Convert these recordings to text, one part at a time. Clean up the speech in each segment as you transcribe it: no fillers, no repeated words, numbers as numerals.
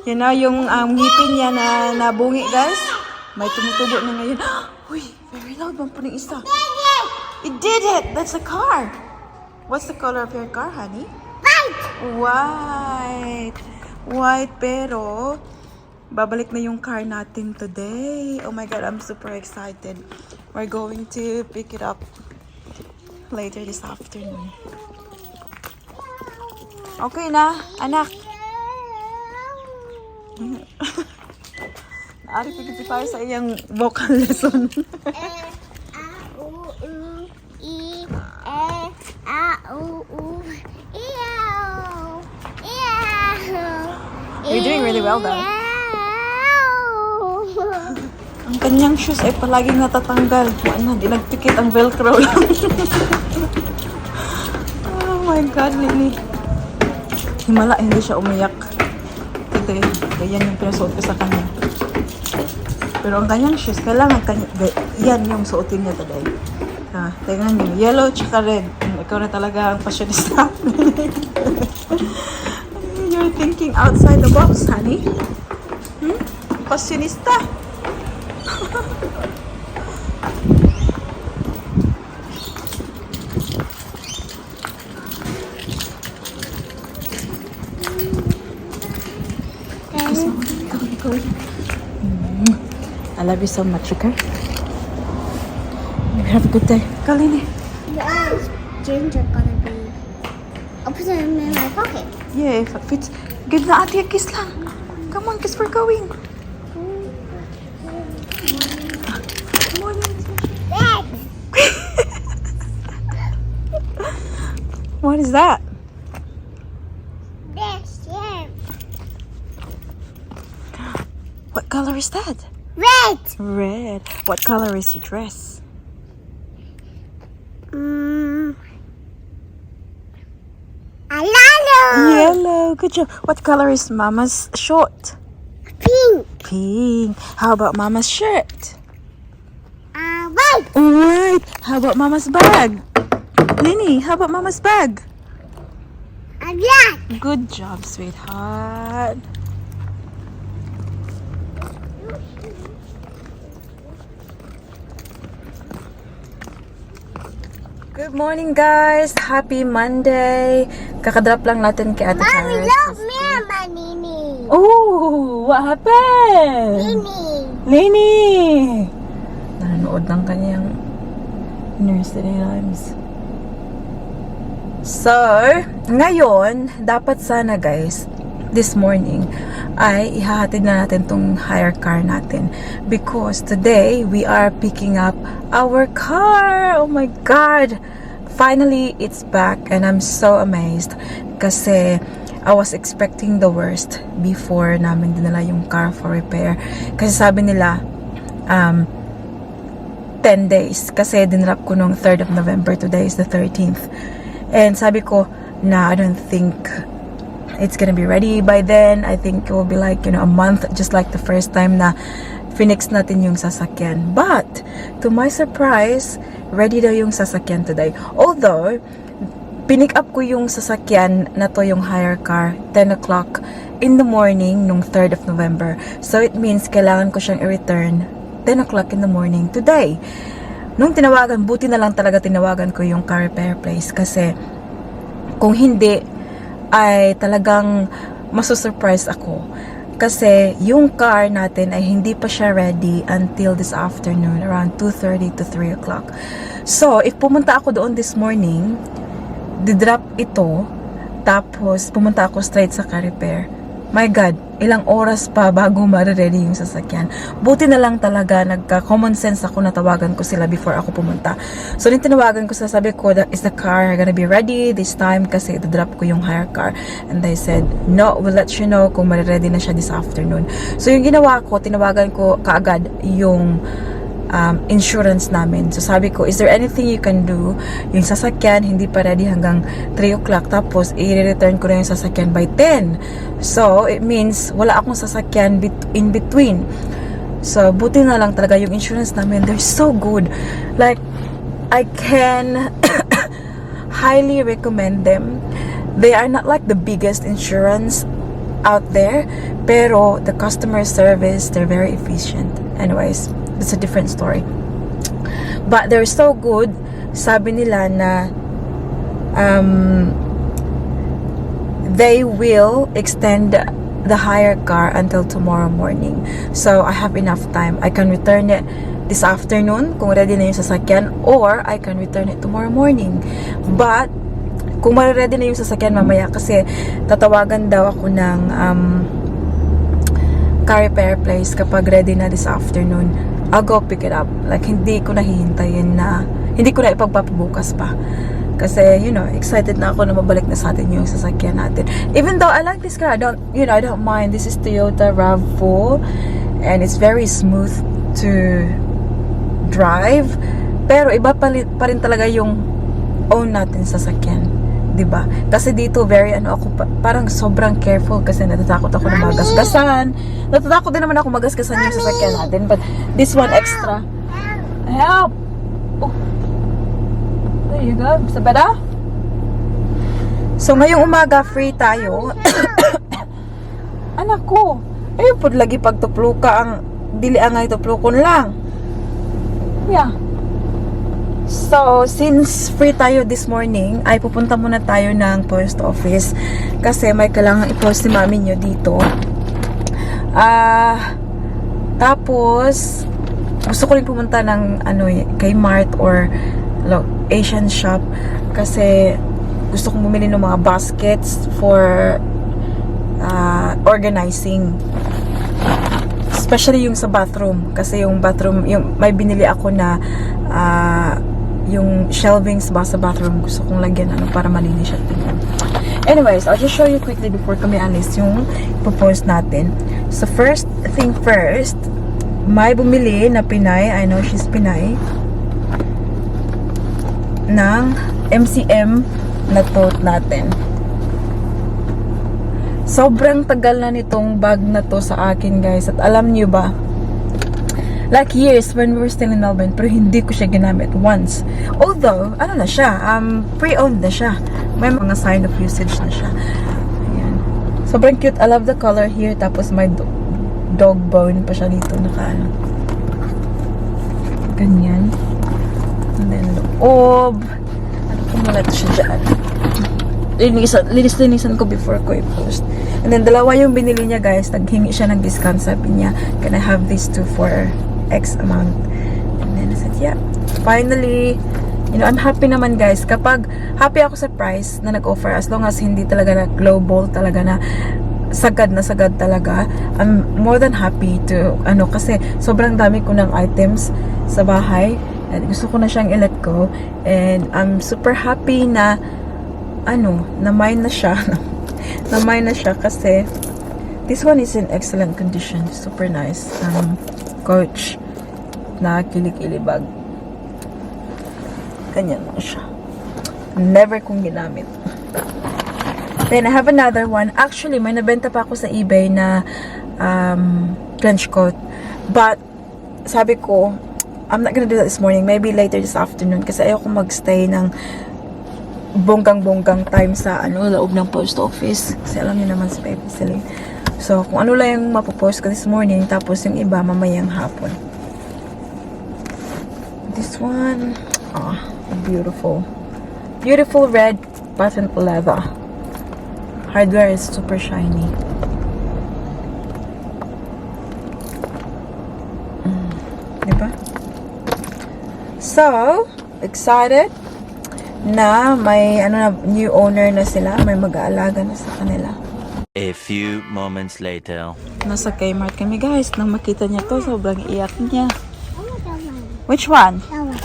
Yan na yung ngipin niya na nabungi, guys. May tumutubo na ngayon. Uy, very loud bang po ng isa. It did it! That's a car. What's the color of your car, honey? White! White. White, pero babalik na yung car natin today. Oh my God, I'm super excited. We're going to pick it up later this afternoon. Okay na, anak. Naari pigit tayo sa iyang vocal lesson. You're doing really well, though. Ang kanyang shoes ay palaging natatanggal. Ano, di nagpikit ang velcro lang. Oh my God, Lily. Himala, hindi siya umiyak. Today, ganyan yung pinasuot ko sa kanya. Pero ang kanyang shoes, kailangan yan yung suotin niya today. Tingnan niyo, yellow tsaka red. Ikaw na talaga ang fashionista. You're thinking outside the box, honey. Fashionista. I love you so much, okay? Have a good day. Kalini. What is ginger gonna be? I'll put it in my pocket. Yeah, if it fits. Give na ate a kiss lang. Come on, kiss, we're going. Come on. What is that? This, yeah. What color is that? Red. Red. What color is your dress? Yellow. Yellow. Good job. What color is Mama's short? Pink. Pink. How about Mama's shirt? White. White. How about Mama's bag? Lini, how about Mama's bag? Black. Good job, sweetheart. Good morning, guys. Happy Monday. Kakadrop lang natin kay Ate Mommy, Charis. love me and my Nini. Oh, what happened? Nini. Lini! Nanonood ng kanyang nursery rhymes. So, ngayon, dapat sana guys, this morning, ay ihahatid na natin tong hire car natin. Because today, we are picking up our car. Oh my God! Finally, it's back and I'm so amazed. Kasi, I was expecting the worst before namin dinala yung car for repair. Kasi sabi nila, 10 days. Kasi dinrap ko nung 3rd of November. Today is the 13th. And sabi ko, nah, I don't think it's gonna be ready by then. I think it will be like, a month, just like the first time na finix natin yung sasakyan. But, to my surprise, ready daw yung sasakyan today. Although, pinick up ko yung sasakyan na to, yung hire car, 10 o'clock in the morning nung 3rd of November. So, it means kailangan ko siyang i-return 10 o'clock in the morning today. Nung tinawagan, buti na lang talaga tinawagan ko yung car repair place kasi kung hindi ay talagang masusurprise ako. Kasi yung car natin ay hindi pa siya ready until this afternoon around 2:30 to 3 o'clock. So, if pumunta ako doon this morning, didrop ito, tapos pumunta ako straight sa car repair. My God, ilang oras pa bago ma-ready yung sasakyan. Buti na lang talaga, nagka-common sense ako na tawagan ko sila before ako pumunta. So, nung tinawagan ko, sabi ko, is the car gonna be ready this time? Kasi ito-drop ko yung hire car. And they said, no, we'll let you know kung ma-ready na siya this afternoon. So, yung ginawa ko, tinawagan ko kaagad yung insurance namin. So sabi ko, is there anything you can do? Yung sasakyan, hindi pa ready hanggang 3 o'clock. Tapos, i-return ko na yung sasakyan by 10. So, it means, wala akong sasakyan in between. So, buti na lang talaga yung insurance namin. They're so good. Like, I can highly recommend them. They are not like the biggest insurance out there. Pero the customer service, they're very efficient. Anyways, it's a different story. But they're so good. Sabi nila na they will extend the hire car until tomorrow morning. So I have enough time. I can return it this afternoon kung ready na yung sasakyan, or I can return it tomorrow morning. But kung ready na yung sasakyan mamaya, kasi tatawagan daw ako ng car repair place kapag ready na this afternoon, I'll go pick it up. Like, hindi ko na hihintayin na, hindi ko na ipagpapabukas pa. Kasi, you know, excited na ako na mabalik na sa atin yung sasakyan natin. Even though I like this car, I don't mind. This is Toyota RAV4 and it's very smooth to drive. Pero iba pa rin talaga yung own natin sasakyan. 'Di ba? Kasi dito parang sobrang careful kasi natatakot ako na magasgasan. Natatakot din naman ako magasgasan yung sasakyan natin, but this one extra. Help. Oh. There you go. Sa beda? So ngayong umaga free tayo. Anak ko, pud lagi pagtuplo ka ang dili ang ay tuplokon lang. Yeah. So, since free tayo this morning, ay pupunta muna tayo ng post office kasi may kailangan i-post si mami nyo dito. Tapos, gusto ko rin pumunta ng kay Mart or Asian shop kasi gusto kong bumili ng mga baskets for organizing. Especially yung sa bathroom. Kasi yung bathroom, may binili ako na yung shelvings ba sa bathroom, gusto kong lagyan para malinis siya tingnan. Anyways, I'll just show you quickly before kami alis yung ipopost natin. So first thing first, may bumili na Pinay, I know she's Pinay, ng MCM na tote natin. Sobrang tagal na nitong bag na to sa akin, guys. At alam niyo ba, like years when we were still in Melbourne, pero hindi ko siya ginamit once. Although, na siya, pre-owned na siya. May mga sign of usage na siya. Ayan. Sobrang cute. I love the color here. Tapos may dog bone pa siya dito. Ganyan. And then, loob. Kumulat siya dyan. Linis-linisan ko before ko i-post. And then, dalawa yung binili niya, guys. Naghingi siya ng discount. Sabi niya, can I have these two for X amount? And then I said, yeah. Finally, I'm happy naman, guys. Kapag happy ako sa price na nag-offer, as long as hindi talaga na global, talaga na sagad talaga, I'm more than happy to, kasi sobrang dami ko ng items sa bahay. And gusto ko na siyang i-let go. And I'm super happy na na-mine na siya. Na-mine na siya kasi this one is in excellent condition. Super nice. Coach na kilikili bag. Ganyan mo siya. Never kong ginamit. Then I have another one. Actually, may nabenta pa ako sa eBay na trench coat. But sabi ko, I'm not gonna do that this morning. Maybe later this afternoon kasi ayoko magstay ng bonggang time sa loob ng post office. Kasi alam niyo naman si Pepe sila. So, kung ano lang yung mapopost ko this morning, tapos yung iba mamayang hapon. This one, beautiful. Beautiful red patent leather. Hardware is super shiny. Diba? So, excited na may new owner na sila, may mag-aalaga na sa kanila. A few moments later. Nasa Kmart kami, guys. Nang makita niya to, sobrang iyak niya. That one. Which one? That one.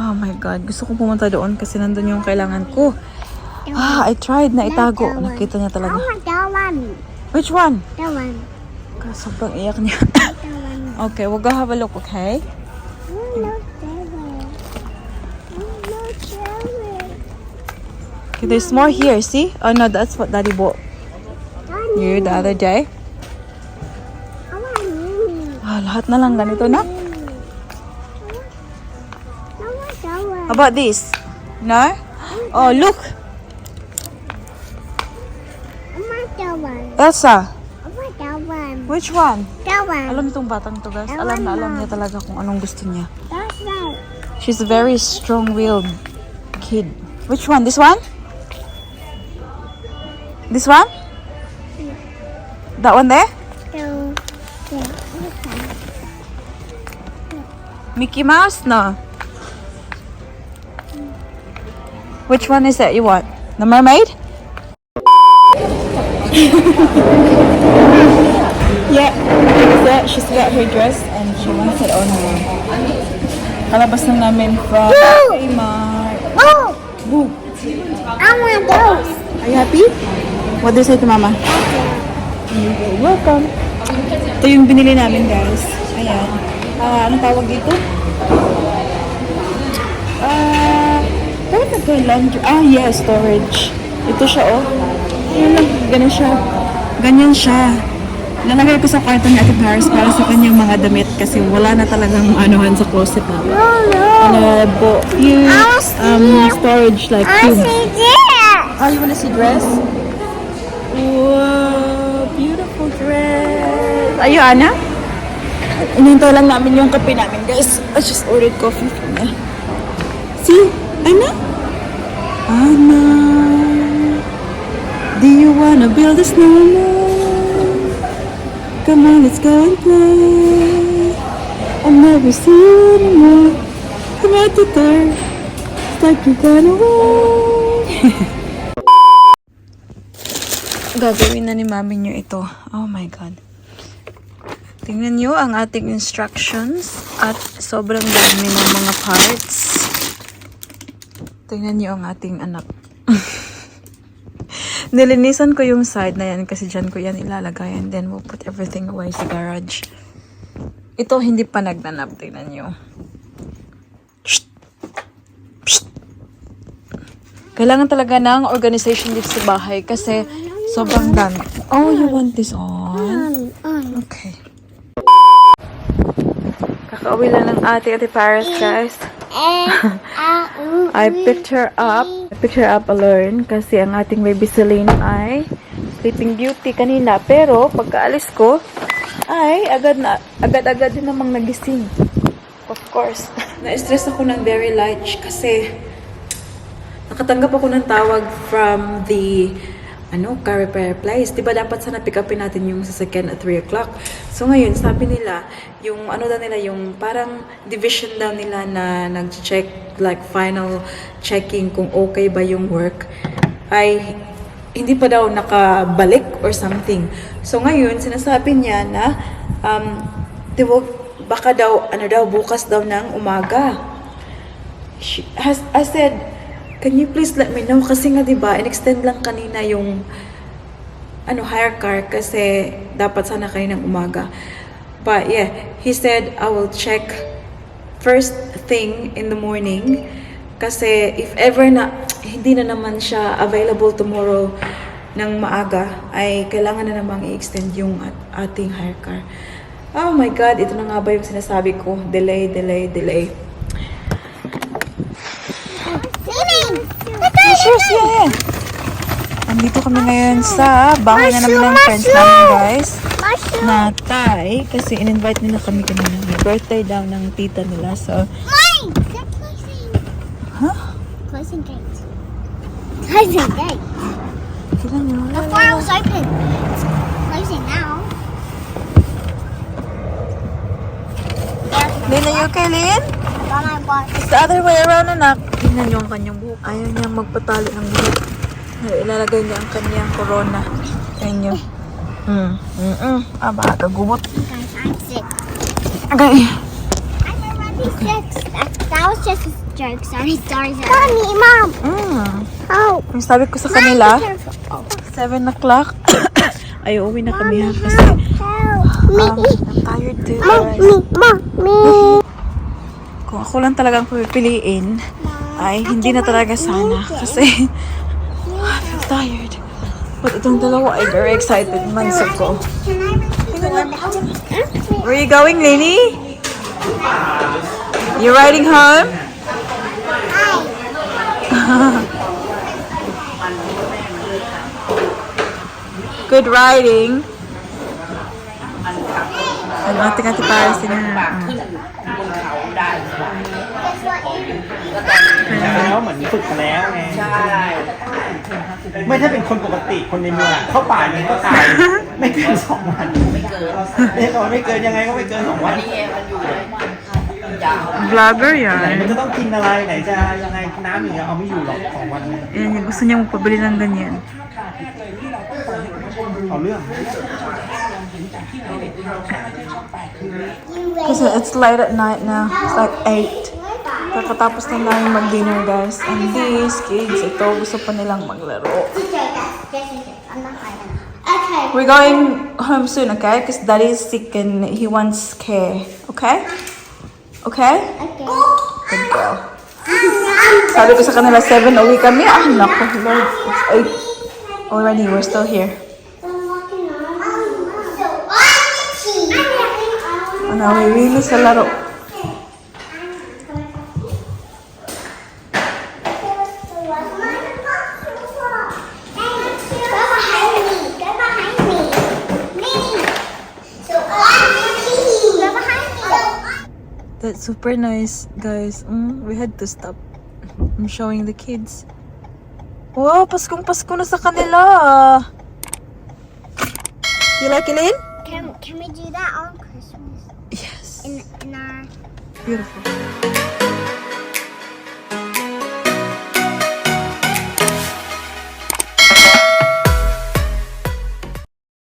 Oh my God. Gusto kong pumunta doon kasi nandun yung kailangan ko. I tried na itago. Nakita niya I talaga. want that one. Which one? That one. Sobrang iyak niya. That one. Okay, we'll go have a look, okay? No, that one. No, cherry. Okay, there's more here, see? Oh no, that's what Daddy bought you the other day. I want Mimi. Lahat na lang ganito na. I want that one. How about this? No? Oh, look. I want that one. Elsa, I want that one. which one? That one. Alam itong batang to, guys. Alam na alam niya talaga kung anong gusto niya. That's right. She's a very strong-willed kid. Which one? This one? This one? That one there? So, yeah. Okay. Mickey Mouse? No. Which one is it you want? The mermaid? Yeah, she's got her dress and she wants it on her. Kalabas lang namin from Kmart. Oh! Boo! I want those. Are you happy? What do you say to Mama? You're welcome. Ito yung binili namin, guys. Ayan. Anong tawag dito? Tawag na ito, laundry. Yeah, storage. Ito siya, oh. Ayan lang, ganun siya. Ganyan siya. Lalagay ko sa kwarto ni Ate Paris para sa kanyang mga damit kasi wala na talagang anuhan sa closet na. Storage like I cube. see that. Oh, you wanna see dress? Wow, beautiful dress. Ayo, Ana? Inintay lang namin yung kape namin, guys. I just ordered coffee from her. See, Ana? Ana, do you wanna build a snowman? Come on, let's go and play. I'll never see you anymore. Come out the door. It's like you're gonna win. Gagawin na ni mami nyo ito. Oh my God. Tingnan nyo ang ating instructions at sobrang dami ng mga parts. Tingnan nyo ang ating anak. Nilinisan ko yung side na yan kasi dyan ko yan ilalagay and then we'll put everything away sa garage. Ito hindi pa nagnanap. Tingnan nyo. Shh. Shh. Kailangan talaga ng organization dito sa bahay kasi sobrang dami. Oh, you want this on? Okay. Kakauwi lang ng Ate Paris, guys. I picked her up. I picked her up alone kasi ang ating baby Celine ay sleeping beauty kanina. Pero pagkaalis ko ay agad-agad din namang nagising. Of course. Na-stress ako ng very light kasi nakatanggap ako ng tawag from the car repair place. Diba dapat sana pick upin natin yung sasakyan at 3 o'clock. So ngayon, sabi nila, yung yung parang division daw nila na nag-check, like final checking kung okay ba yung work, ay hindi pa daw nakabalik or something. So ngayon, sinasabi niya na, baka daw, bukas daw ng umaga. I said, can you please let me know? Kasi nga diba, in-extend lang kanina yung hire car kasi dapat sana kaninang umaga. But yeah, he said, I will check first thing in the morning kasi if ever na hindi na naman siya available tomorrow ng maaga, ay kailangan na namang i-extend yung ating hire car. Oh my God, ito na nga ba yung sinasabi ko? Delay, delay, delay. Sure. Andito kami ngayon sa bahay na namin ng friends namin, guys. Na Thai. Kasi in-invite nila kami kanina. Birthday daw ng tita nila. So, Mine! They're closing. huh? Closing gate. Closing gate. Tignan nyo. Before it was open. It's closing now. Lin, are you okay, Lin? Then I bought It's the other way around, anak. Tingnan niyo ang kanyang buhok. Ayaw niya magpatali ng buhok. Ilalagay niya ang kanyang corona. Tingnan niyo. Baka gubot. guys, I'm sick. Okay. I'm already sick. That was just a joke. Sorry. Mommy, Mom. Oh. Yung sabi ko sa kanila, Help. 7 o'clock. Ay, uwi na kami ha kasi Help. I'm tired too. Mommy. Kung ako lang talagang pipiliin, ay hindi na talaga sana kasi I feel tired. But itong dalawa ay very excited man sa ko. Where are you going, Lini? You riding home? Good riding. Ano, ate Paris din na. แล้วเหมือนฝึกมาแล้วไงไม่ถ้าเป็นคนปกติคนในเมืองเข้าป่านี้ก็ตายไม่เกิน2 วันไม่เกินไม่เกินยังไงก็ไม่เกิน2 วัน Vlogger yan. ไหนมันจะต้องกินอะไรไหนจะยังไงน้ำอย่างเงี้ยเอาไม่อยู่หรอก2 วัน Yan, yung gusto niya magpabili ng ganyan. เอาเรื่อง Kasi it's late at night now. It's like 8. Kakatapos na namin mag-dinner, guys. And these kids, ito, gusto pa nilang maglaro. Okay. We're going home soon, okay? Because daddy is sick and he wants care. Okay? Okay? Okay. Good girl. Sabi ko sa kanila, 7 uwi kami. Ah, naku, Lord. It's 8 already. We're still here. Nawiwili sa laro. That's super nice, guys. We had to stop. I'm showing the kids. Wow, Paskong Pasko na sa kanila. You like it, Lynn? Can we do that on Christmas? Yes. In our Beautiful.